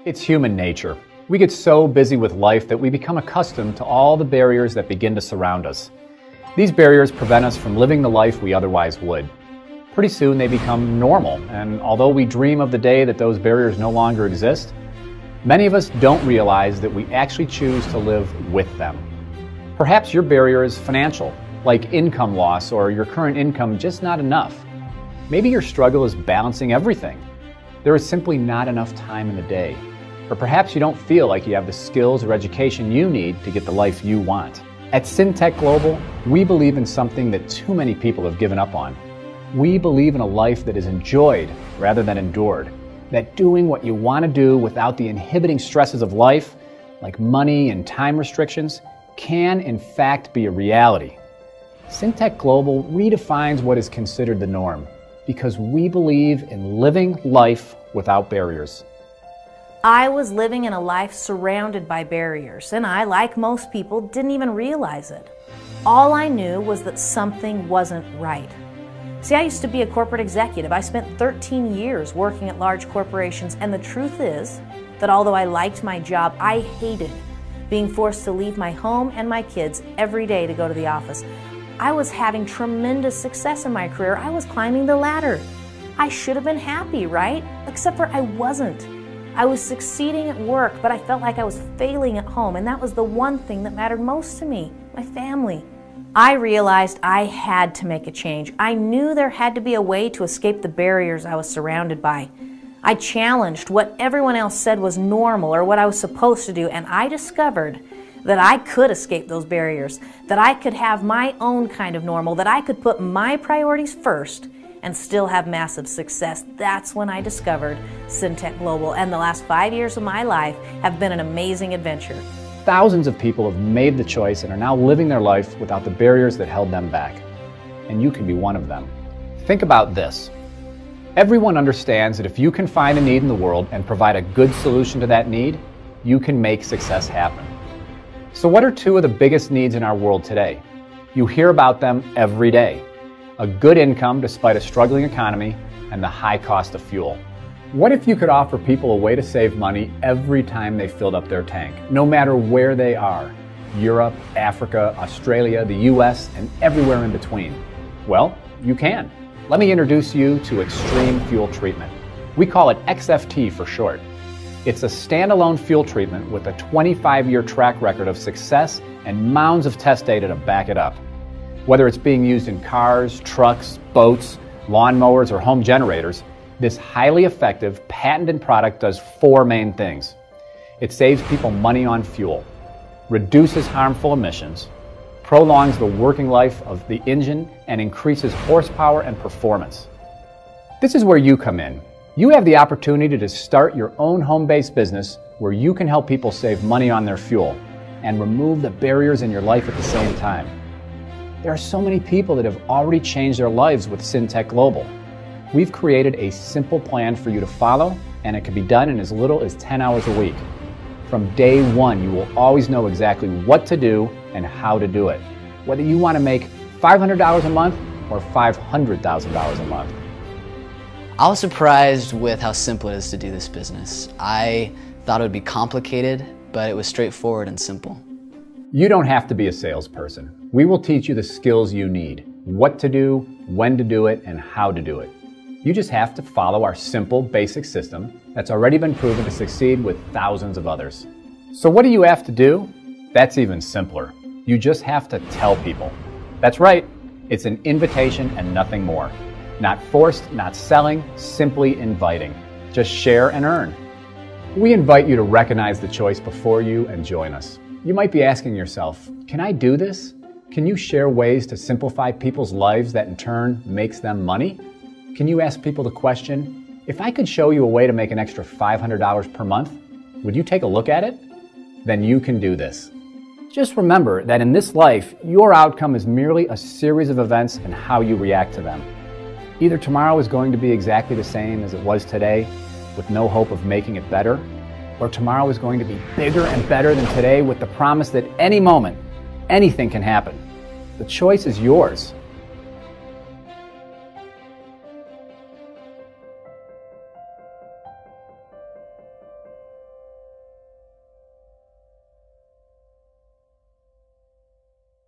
It's human nature. We get so busy with life that we become accustomed to all the barriers that begin to surround us. These barriers prevent us from living the life we otherwise would. Pretty soon they become normal, and although we dream of the day that those barriers no longer exist, many of us don't realize that we actually choose to live with them. Perhaps your barrier is financial, like income loss or your current income just not enough. Maybe your struggle is balancing everything. There is simply not enough time in the day. Or perhaps you don't feel like you have the skills or education you need to get the life you want. At Syntech Global, we believe in something that too many people have given up on. We believe in a life that is enjoyed rather than endured. That doing what you want to do without the inhibiting stresses of life, like money and time restrictions, can in fact be a reality. Syntech Global redefines what is considered the norm because we believe in living life without barriers. I was living in a life surrounded by barriers, and I, like most people, didn't even realize it. All I knew was that something wasn't right. See, I used to be a corporate executive. I spent 13 years working at large corporations, and the truth is that although I liked my job, I hated being forced to leave my home and my kids every day to go to the office. I was having tremendous success in my career. I was climbing the ladder. I should have been happy, right? Except for I wasn't. I was succeeding at work, but I felt like I was failing at home, and that was the one thing that mattered most to me, my family. I realized I had to make a change. I knew there had to be a way to escape the barriers I was surrounded by. I challenged what everyone else said was normal or what I was supposed to do, and I discovered that I could escape those barriers, that I could have my own kind of normal, that I could put my priorities first and still have massive success. That's when I discovered Syntech Global, and the last 5 years of my life have been an amazing adventure. Thousands of people have made the choice and are now living their life without the barriers that held them back. And you can be one of them. Think about this. Everyone understands that if you can find a need in the world and provide a good solution to that need, you can make success happen. So what are two of the biggest needs in our world today? You hear about them every day. A good income despite a struggling economy, and the high cost of fuel. What if you could offer people a way to save money every time they filled up their tank, no matter where they are? Europe, Africa, Australia, the US, and everywhere in between. Well, you can. Let me introduce you to extreme fuel treatment. We call it XFT for short. It's a standalone fuel treatment with a 25-year track record of success and mounds of test data to back it up. Whether it's being used in cars, trucks, boats, lawnmowers, or home generators, this highly effective, patented product does four main things. It saves people money on fuel, reduces harmful emissions, prolongs the working life of the engine, and increases horsepower and performance. This is where you come in. You have the opportunity to start your own home-based business where you can help people save money on their fuel and remove the barriers in your life at the same time. There are so many people that have already changed their lives with Syntech Global. We've created a simple plan for you to follow, and it can be done in as little as 10 hours a week. From day one, you will always know exactly what to do and how to do it, whether you want to make $500 a month or $500,000 a month. I was surprised with how simple it is to do this business. I thought it would be complicated, but it was straightforward and simple. You don't have to be a salesperson. We will teach you the skills you need, what to do, when to do it, and how to do it. You just have to follow our simple, basic system that's already been proven to succeed with thousands of others. So what do you have to do? That's even simpler. You just have to tell people. That's right, it's an invitation and nothing more. Not forced, not selling, simply inviting. Just share and earn. We invite you to recognize the choice before you and join us. You might be asking yourself, can I do this? Can you share ways to simplify people's lives that in turn makes them money? Can you ask people the question, if I could show you a way to make an extra $500 per month, would you take a look at it? Then you can do this. Just remember that in this life, your outcome is merely a series of events and how you react to them. Either tomorrow is going to be exactly the same as it was today, with no hope of making it better, or tomorrow is going to be bigger and better than today with the promise that any moment, anything can happen. The choice is yours.